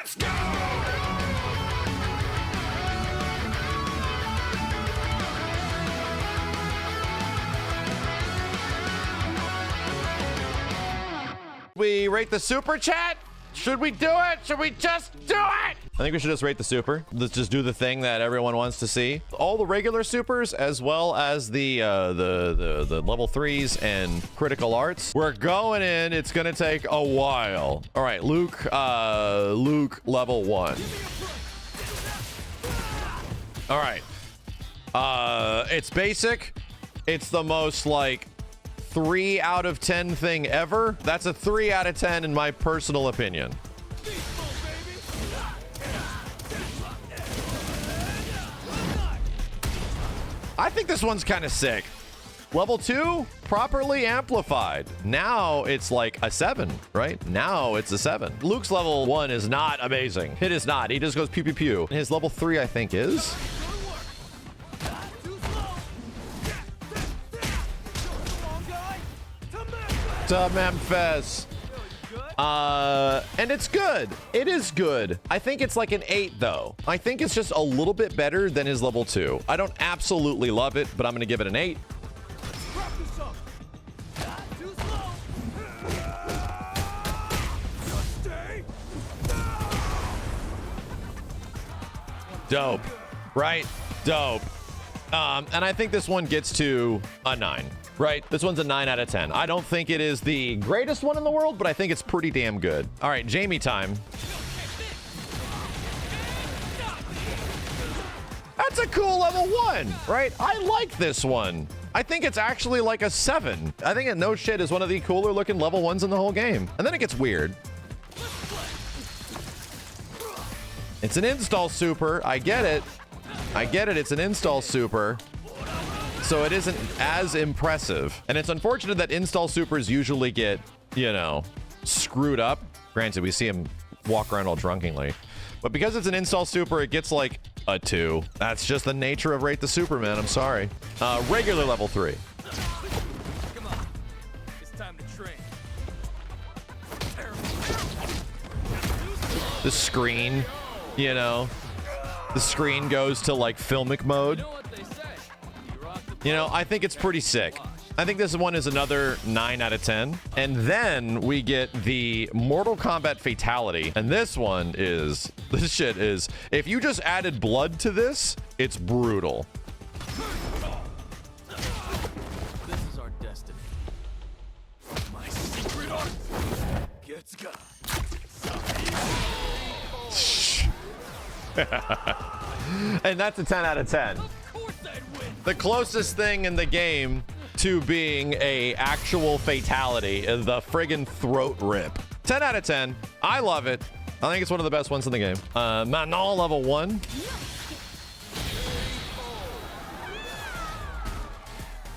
Let's go! We rate the super chat? Should we do it? Should we just do it? I think we should just rate the super. Let's just do the thing that everyone wants to see. All the regular supers, as well as the level 3s and critical arts. We're going in. It's gonna take a while. All right, Luke level 1. All right. It's basic. It's the most like 3 out of 10 thing ever. That's a 3 out of 10 in my personal opinion. I think this one's kind of sick. Level 2, properly amplified. Now it's like a 7, right? Now it's a 7. Luke's level 1 is not amazing. It is not. He just goes pew pew pew. His level 3, I think, is. To Memphis. And it's good. It is good. I think it's like an 8 though. I think it's just a little bit better than his level 2. I don't absolutely love it, but I'm gonna give it an 8. Dope, right? Dope. And I think this one gets to a 9. Right, this one's a 9 out of 10. I don't think it is the greatest one in the world, but I think it's pretty damn good. All right, Jamie time. That's a cool level 1, right? I like this one. I think it's actually like a 7. I think it no shit is one of the cooler looking level 1s in the whole game. And then it gets weird. It's an install super. I get it. I get it. It's an install super. So it isn't as impressive. And it's unfortunate that install supers usually get, you know, screwed up. Granted, we see him walk around all drunkenly. But because it's an install super, it gets like a 2. That's just the nature of Rate the Super, man. I'm sorry. Regular level 3. Come on. It's time to train. The screen, you know, the screen goes to like filmic mode. You know, I think it's pretty sick. I think this one is another 9 out of 10. And then we get the Mortal Kombat Fatality. And this one is, this shit is, if you just added blood to this, it's brutal. This is our destiny. My secret art gets got. And that's a 10 out of 10. The closest thing in the game to being a actual fatality is the friggin' throat rip. 10 out of 10. I love it. I think it's one of the best ones in the game. Manon level 1.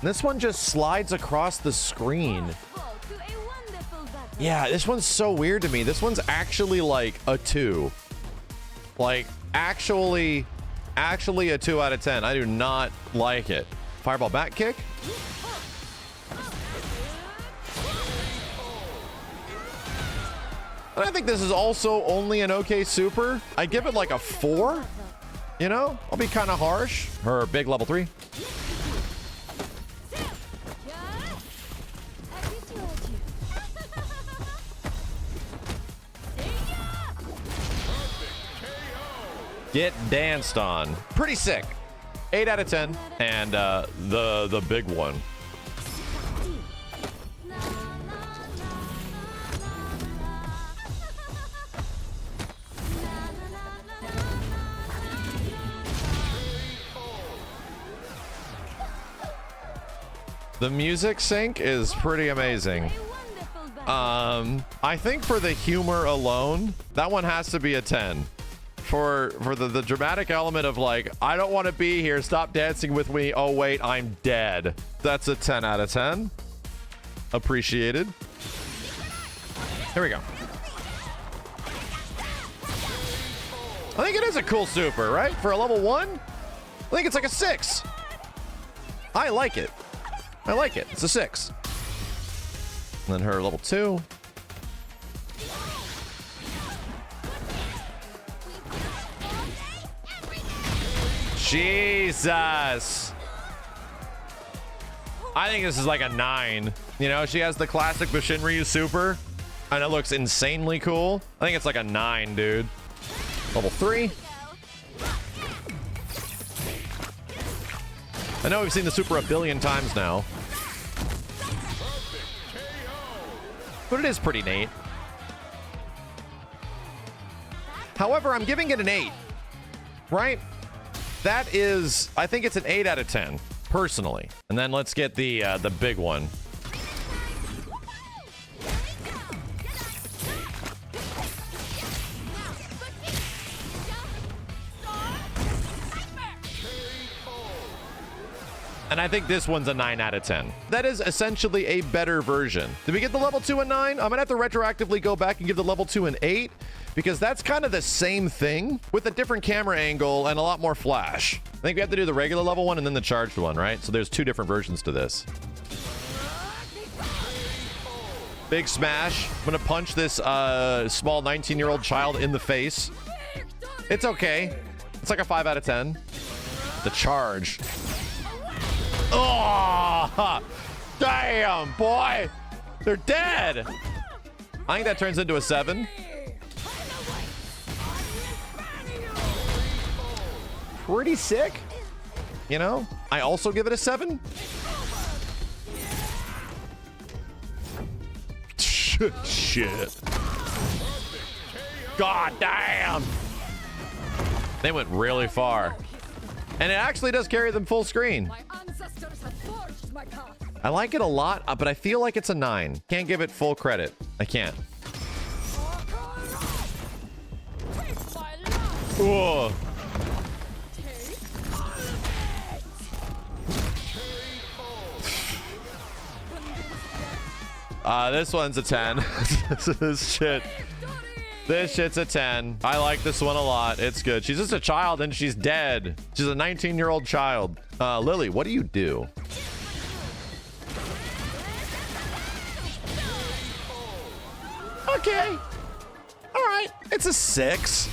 This one just slides across the screen. Yeah, this one's so weird to me. This one's actually like a 2. Like, actually a 2 out of 10. I do not like it. Fireball back kick. And I think this is also only an okay super. I give it like a 4. You know, I'll be kind of harsh. Her big level 3. Get danced on. Pretty sick. 8 out of 10. And the big one. The music sync is pretty amazing. I think for the humor alone, that one has to be a 10. For the dramatic element of like, I don't want to be here, stop dancing with me, oh wait, I'm dead. That's a 10 out of 10. Appreciated. Here we go. I think it is a cool super, right? For a level 1? I think it's like a 6. I like it. I like it. It's a 6. And then her level 2. Jesus. I think this is like a 9. You know, she has the classic Bushinryu super, and it looks insanely cool. I think it's like a 9, dude. Level 3. I know we've seen the super a billion times now, but it is pretty neat. However, I'm giving it an 8, right? That is, I think it's an 8 out of 10, personally. And then let's get the big one. And I think this one's a 9 out of 10. That is essentially a better version. Did we get the level 2 a 9? I'm gonna have to retroactively go back and give the level 2 an 8, because that's kind of the same thing with a different camera angle and a lot more flash. I think we have to do the regular level one and then the charged one, right? So there's 2 different versions to this. Big smash. I'm gonna punch this small 19-year-old child in the face. It's okay. It's like a 5 out of 10. The charge. Oh, damn, boy. They're dead. I think that turns into a 7. Pretty sick. You know, I also give it a 7. Shit. God damn. They went really far. And it actually does carry them full screen. I like it a lot, but I feel like it's a 9. Can't give it full credit. I can't. Whoa. This one's a 10. This shit's a 10. I like this one a lot. It's good. She's just a child and she's dead. She's a 19-year-old child. Lily, what do you do? Okay. All right. It's a 6.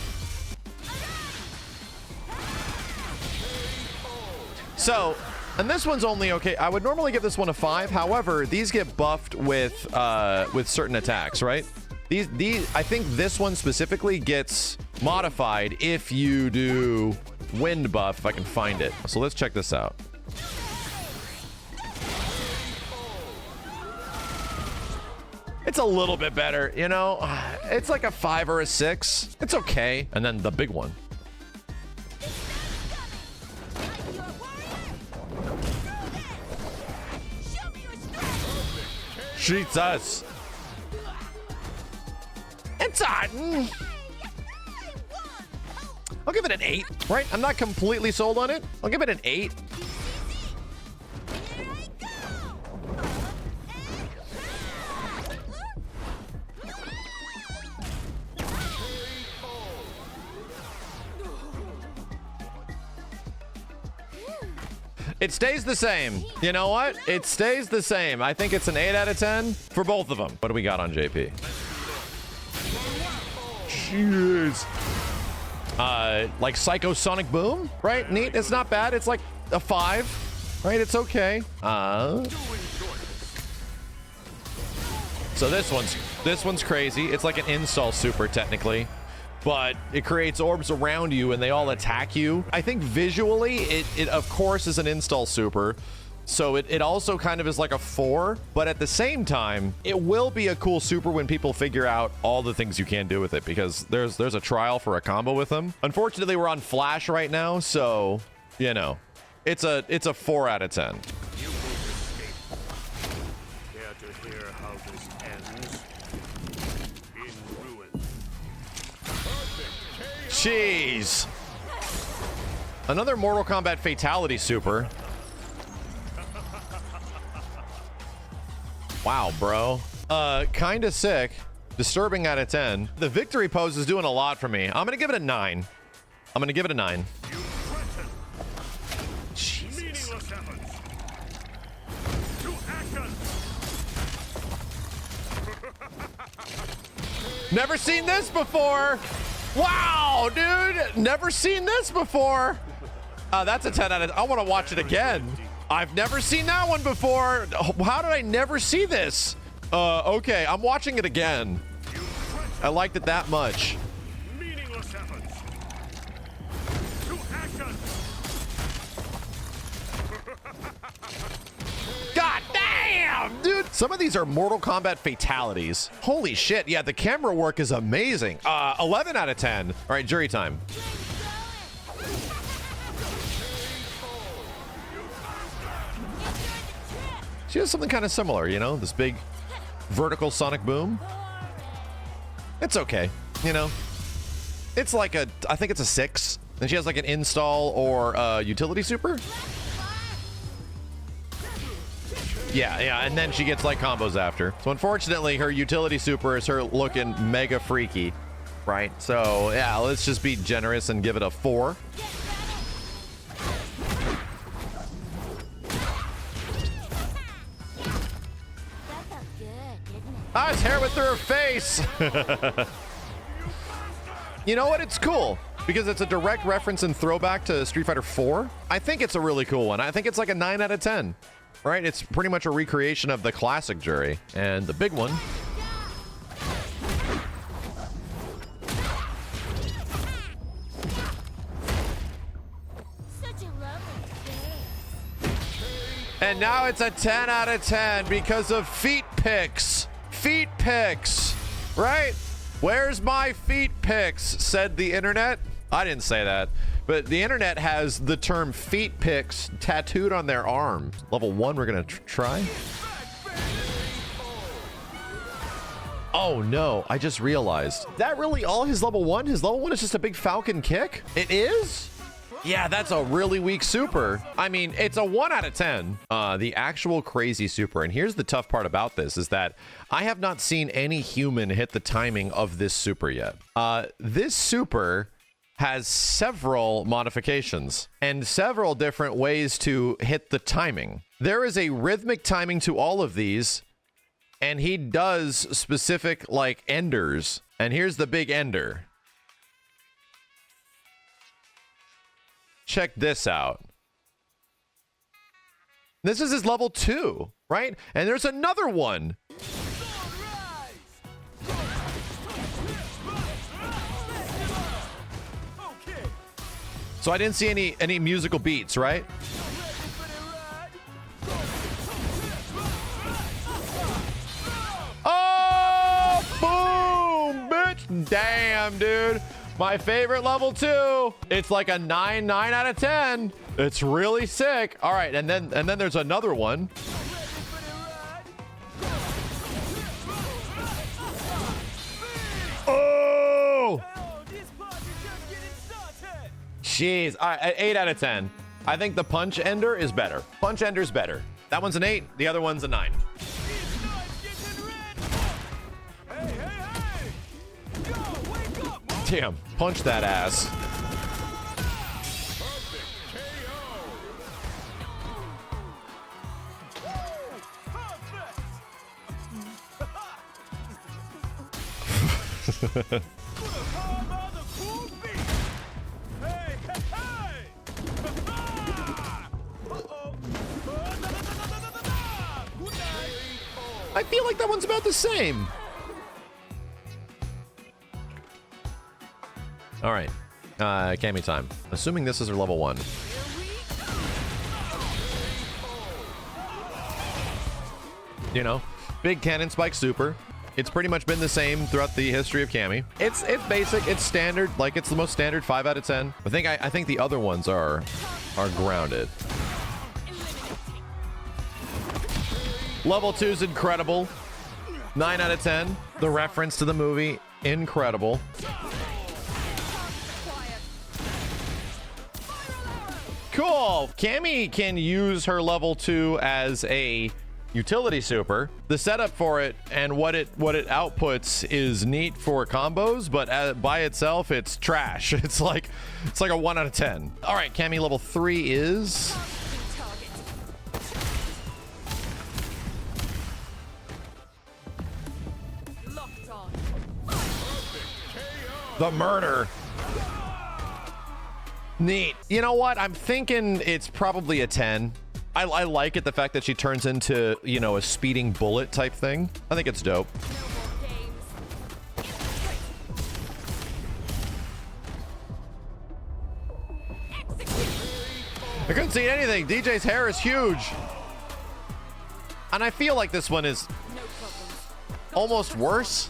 So, and this one's only okay. I would normally give this one a 5. However, these get buffed with certain attacks, right? These I think this one specifically gets modified if you do wind buff, if I can find it. So let's check this out. It's a little bit better, you know? It's like a 5 or a 6. It's okay. And then the big one. Jesus. It's on. I'll give it an 8, right? I'm not completely sold on it. I'll give it an 8. It stays the same. You know what? It stays the same. I think it's an 8 out of 10 for both of them. What do we got on JP? Jeez. Like Psycho Sonic Boom, right? Neat. It's not bad. It's like a 5, right? It's okay. So this one's crazy. It's like an install super technically, but it creates orbs around you and they all attack you. I think visually it of course is an install super. So it also kind of is like a 4, but at the same time, it will be a cool super when people figure out all the things you can do with it, because there's a trial for a combo with them. Unfortunately, we're on Flash right now, so, you know, it's a 4 out of 10. Care to hear how this ends? In ruin. Jeez. Another Mortal Kombat Fatality super. Wow, bro. Kinda sick. Disturbing out of 10. The victory pose is doing a lot for me. I'm gonna give it a 9. I'm gonna give it a 9. Jesus. Never seen this before. Wow, dude. Never seen this before. That's a 10 out of... I want to watch it again. I've never seen that one before. How did I never see this? Okay, I'm watching it again. I liked it that much. Meaningless efforts. To action. God damn, dude. Some of these are Mortal Kombat fatalities. Holy shit. Yeah, the camera work is amazing. 11 out of 10. All right, Juri time. She has something kind of similar, you know, this big vertical sonic boom. It's okay, you know. It's like I think it's a 6. And she has like an install or utility super. Yeah, and then she gets like combos after. So unfortunately, her utility super is her looking mega freaky, right? So yeah, let's just be generous and give it a 4. I was hair went through her face. You know what? It's cool because it's a direct reference and throwback to Street Fighter 4. I think it's a really cool one. I think it's like a 9 out of 10. Right? It's pretty much a recreation of the classic Juri. And the big one. And now it's a 10 out of 10 because of feet pics. Feet pics, right? Where's my feet pics, said the internet. I didn't say that, but the internet has the term feet pics tattooed on their arm. Level 1, we're gonna try. Oh no, I just realized. That really all his level 1? His level 1 is just a big falcon kick? It is? Yeah, that's a really weak super. I mean, it's a 1 out of 10. The actual crazy super. And here's the tough part about this is that I have not seen any human hit the timing of this super yet. This super has several modifications and several different ways to hit the timing. There is a rhythmic timing to all of these, and he does specific like enders. And here's the big ender. Check this out. This is his level 2, right? And there's another one. So I didn't see any musical beats, right? Oh, boom, bitch. Damn, dude. My favorite level 2. It's like a 9 out of 10. It's really sick. All right, and then there's another one. Oh! Jeez. All right, 8 out of 10. I think the punch ender is better. Punch ender's better. That one's an 8. The other one's a 9. Damn, punch that ass. I feel like that one's about the same. All right, Cammy time. Assuming this is her level 1. You know, big cannon spike super. It's pretty much been the same throughout the history of Cammy. It's basic, it's standard, like it's the most standard 5 out of 10. I think the other ones are grounded. Level 2 is incredible. 9 out of 10. The reference to the movie, incredible. Cool. Cammy can use her level 2 as a utility super. The setup for it and what it outputs is neat for combos, but by itself it's trash. It's like a 1 out of 10. All right, Cammy level 3 is the murder. Neat. You know what? I'm thinking it's probably a 10. I like it, the fact that she turns into, you know, a speeding bullet type thing. I think it's dope. I couldn't see anything. DJ's hair is huge. And I feel like this one is almost worse.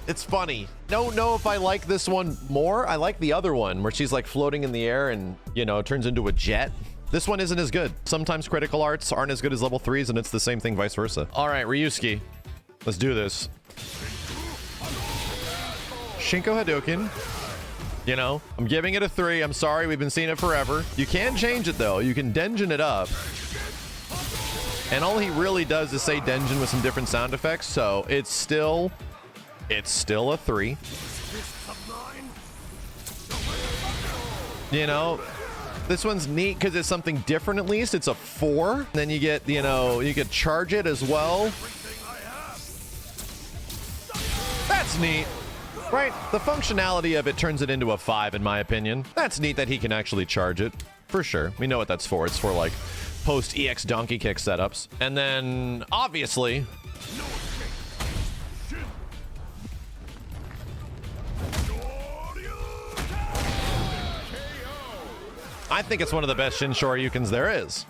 It's funny. Don't know if I like this one more. I like the other one where she's like floating in the air and, you know, turns into a jet. This one isn't as good. Sometimes critical arts aren't as good as level 3s, and it's the same thing vice versa. All right, Ryusuke. Let's do this. Shinko Hadouken. You know, I'm giving it a 3. I'm sorry, we've been seeing it forever. You can change it though. You can Denjin it up. And all he really does is say Denjin with some different sound effects, so it's still a 3. You know, this one's neat because it's something different. At least it's a 4. Then you get, you know, you could charge it as well. That's neat. Right, the functionality of it turns it into a 5 in my opinion. That's neat that he can actually charge it, for sure. We know what that's for. It's for like post EX donkey kick setups. And then obviously I think it's one of the best Shin Shoryukens there is.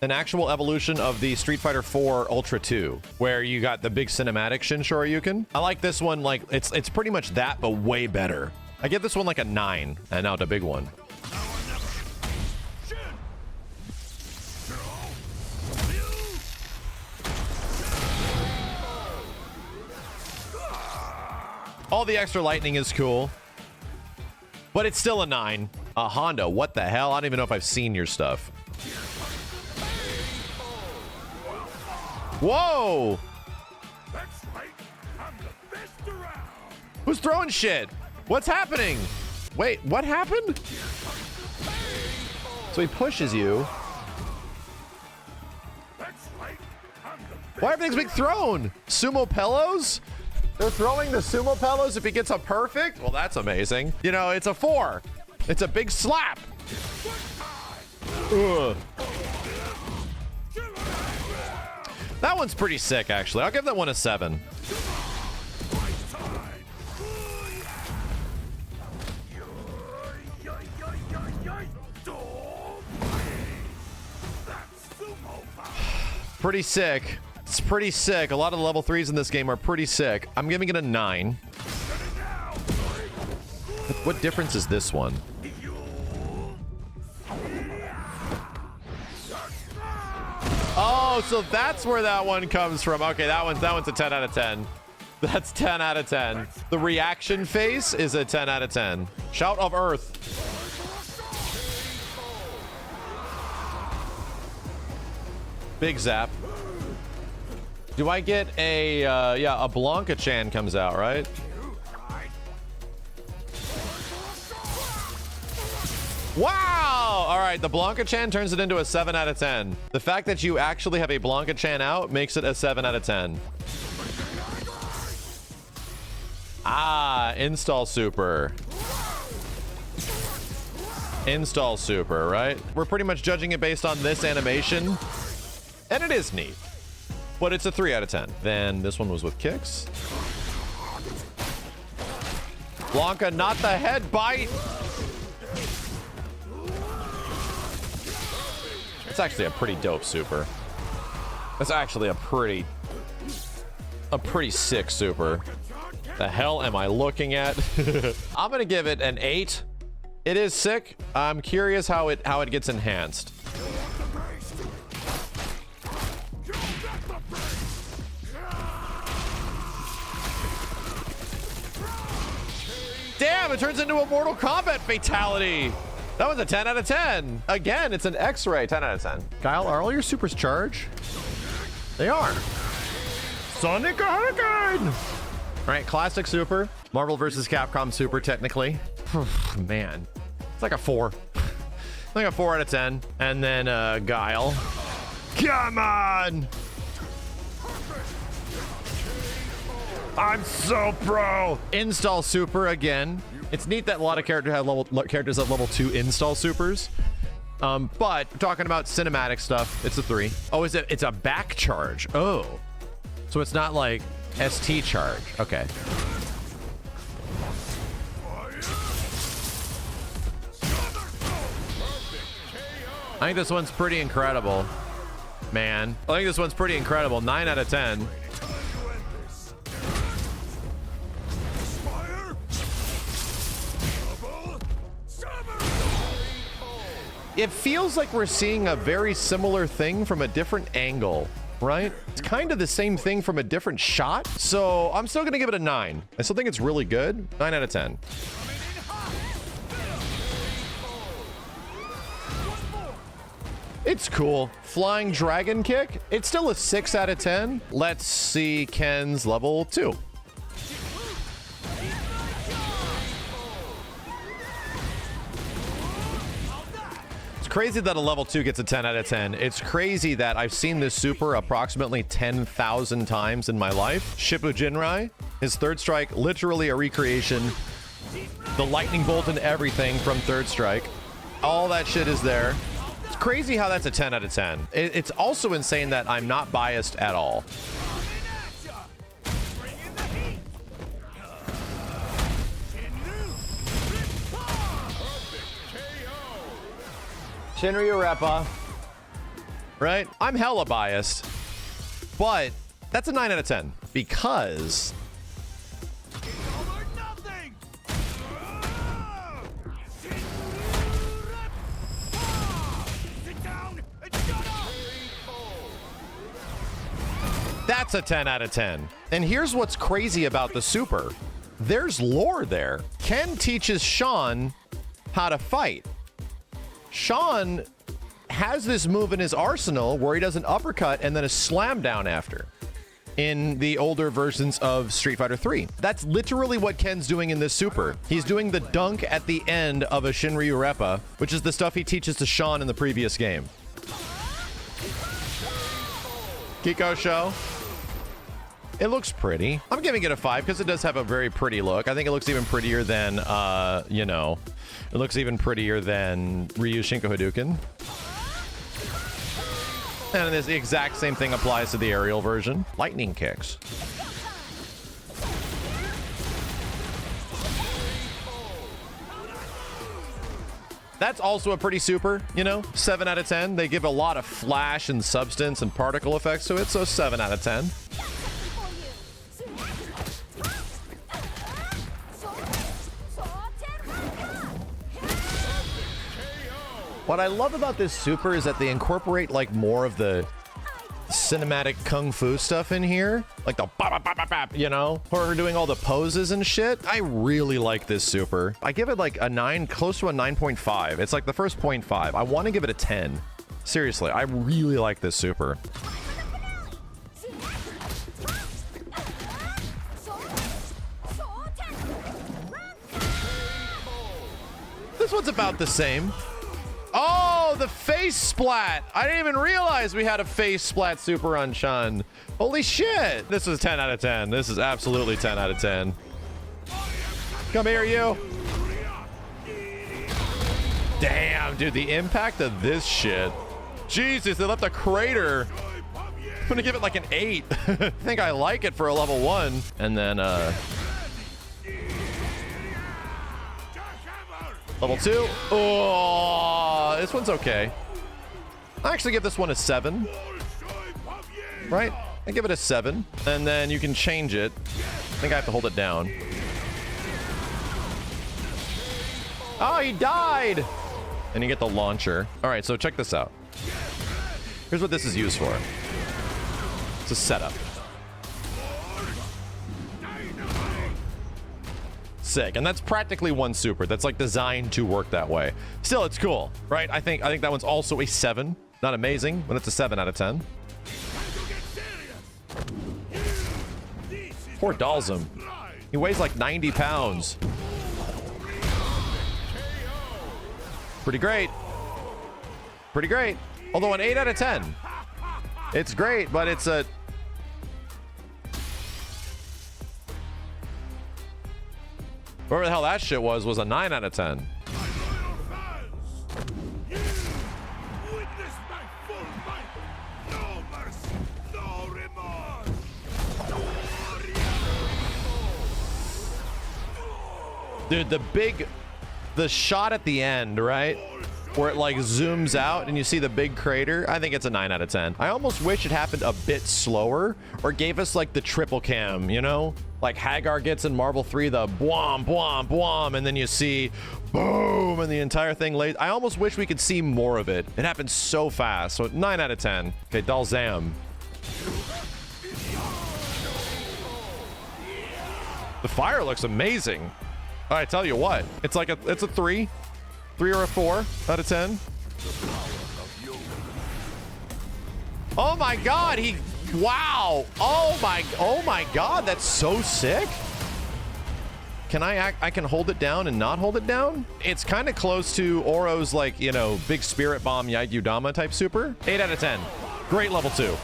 An actual evolution of the Street Fighter 4 Ultra 2, where you got the big cinematic Shin Shoryuken. I like this one, like, it's pretty much that, but way better. I give this one like a 9, and now it's a big one. All the extra lightning is cool, but it's still a 9. Honda, what the hell? I don't even know if I've seen your stuff. Whoa! That's right. I'm the best around. Who's throwing shit? What's happening? Wait, what happened? So he pushes you. That's right. I'm the best. Why everything's being thrown? Sumo pillows? They're throwing the sumo pillows if he gets a perfect? Well, that's amazing. You know, it's a 4. It's a big slap. Ugh. That one's pretty sick, actually. I'll give that one a 7. Pretty sick. It's pretty sick. A lot of the level 3s in this game are pretty sick. I'm giving it a 9. What difference is this one? Oh, so that's where that one comes from. Okay, that one's a 10 out of 10. That's 10 out of 10. The reaction face is a 10 out of 10. Shout of Earth. Big zap. Do I get a, yeah, a Blanka-chan comes out, right? Wow! All right, the Blanka-chan turns it into a 7 out of 10. The fact that you actually have a Blanka-chan out makes it a 7 out of 10. Ah, install super. Install super, right? We're pretty much judging it based on this animation. And it is neat. But it's a 3 out of 10. Then this one was with kicks. Blanka, not the head bite. It's actually a pretty dope super. That's actually a pretty sick super. The hell am I looking at? I'm gonna give it an 8. It is sick. I'm curious how it gets enhanced. Damn, it turns into a Mortal Kombat fatality. That was a 10 out of 10. Again, it's an X-ray 10 out of 10. Guile, are all your supers charged? They are. Sonic Hurricane! All right, classic super. Marvel vs. Capcom super, technically. Man, it's like a 4. Like a 4 out of 10. And then Guile. Come on! I'm so pro! Install super again. It's neat that a lot of characters have level 2 install supers. But talking about cinematic stuff, it's a 3. Oh, is it? It's a back charge. Oh, so it's not like ST charge. Okay. I think this one's pretty incredible, man. I think this one's pretty incredible. 9 out of 10. It feels like we're seeing a very similar thing from a different angle, right? It's kind of the same thing from a different shot. So I'm still gonna give it a 9. I still think it's really good. 9 out of 10. It's cool. Flying dragon kick. It's still a 6 out of 10. Let's see Ken's level 2. Crazy that a level 2 gets a 10 out of 10. It's crazy that I've seen this super approximately 10,000 times in my life. Shippujinrai, his third strike, literally a recreation. The lightning bolt and everything from third strike. All that shit is there. It's crazy how that's a 10 out of 10. It's also insane that I'm not biased at all. Shinryu-Reppa, right? I'm hella biased, but that's a 9 out of 10 because that's a 10 out of 10. And here's what's crazy about the super. There's lore there. Ken teaches Sean how to fight. Sean has this move in his arsenal where he does an uppercut and then a slam down after in the older versions of Street Fighter 3. That's literally what Ken's doing in this super. He's doing the dunk at the end of a Shinryu-Reppa, which is the stuff he teaches to Sean in the previous game. Kiko show. It looks pretty. I'm giving it a 5 because it does have a very pretty look. I think it looks even prettier than, you know, it looks even prettier than Ryu Shinko Hadouken. And the exact same thing applies to the aerial version. Lightning kicks. That's also a pretty super, you know, 7 out of 10. They give a lot of flash and substance and particle effects to it, so 7 out of 10. What I love about this super is that they incorporate like more of the cinematic kung fu stuff in here, like the bop, bop, bop, bop, you know, or doing all the poses and shit. I really like this super. I give it like a 9, close to a 9.5. It's like the first 0.5. I want to give it a 10. Seriously, I really like this super. This one's about the same. Oh, the face splat. I didn't even realize we had a face splat super on Chun. Holy shit. This is 10 out of 10. This is absolutely 10 out of 10. Come here, you. Damn, dude, the impact of this shit. Jesus, they left a crater. I'm gonna give it like an 8. I think I like it for a level 1. And then, level 2. Oh, this one's okay. I actually give this one a 7. Right? I give it a 7. And then you can change it. I think I have to hold it down. Oh, he died! And you get the launcher. All right, so check this out. Here's what this is used for. It's a setup. Sick, and that's practically one super that's like designed to work that way. Still, it's cool, right? I think that one's also a 7. Not amazing, but it's a 7 out of 10. Poor Dhalsim. He weighs like 90 pounds. Pretty great. Pretty great. Although an 8 out of 10. It's great, but it's a... Whatever the hell that shit was a 9 out of 10. Witness my full might. No mercy, no remorse. Dude, the shot at the end, right? Where it like zooms out and you see the big crater. I think it's a 9 out of 10. I almost wish it happened a bit slower or gave us like the triple cam, you know? Like Hagar gets in Marvel 3, the bwom, bwom, bwom, and then you see boom, and the entire thing lays. I almost wish we could see more of it. It happens so fast. So 9 out of 10. Okay, Dhalsim. The fire looks amazing. I tell you what, it's like it's a 3 or a 4 out of 10. Oh my God, wow. Oh my God, that's so sick. Can I can hold it down and not hold it down? It's kind of close to Oro's like, you know, big spirit bomb Yagyudama type super. 8 out of 10. Great level 2.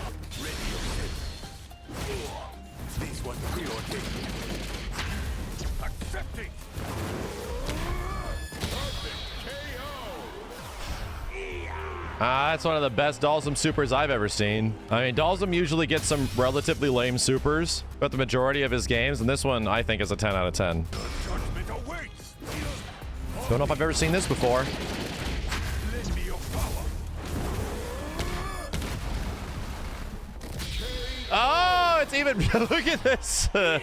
That's one of the best Dhalsim supers I've ever seen. I mean, Dhalsim usually gets some relatively lame supers, but the majority of his games, and this one I think is a 10 out of 10. Don't know if I've ever seen this before. Oh, it's even, look at this. Look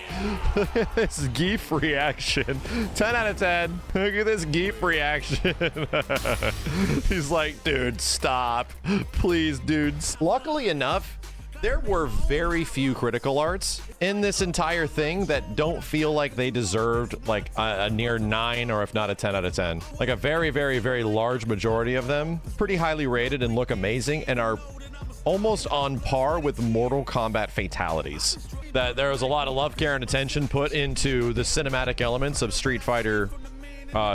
at this Geef reaction. 10 out of 10. Look at this Geef reaction. He's like, dude, stop. Please, dudes. Luckily enough, there were very few critical arts in this entire thing that don't feel like they deserved like a near 9 or if not a 10 out of 10. Like a very, very, very large majority of them pretty highly rated and look amazing and are almost on par with Mortal Kombat fatalities. That there was a lot of love, care, and attention put into the cinematic elements of Street Fighter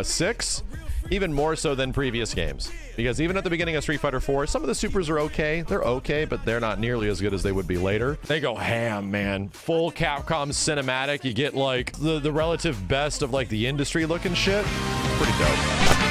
6, even more so than previous games. Because even at the beginning of Street Fighter 4, some of the supers are okay. They're okay, but they're not nearly as good as they would be later. They go ham, man. Full Capcom cinematic. You get like the relative best of like the industry looking shit. Pretty dope.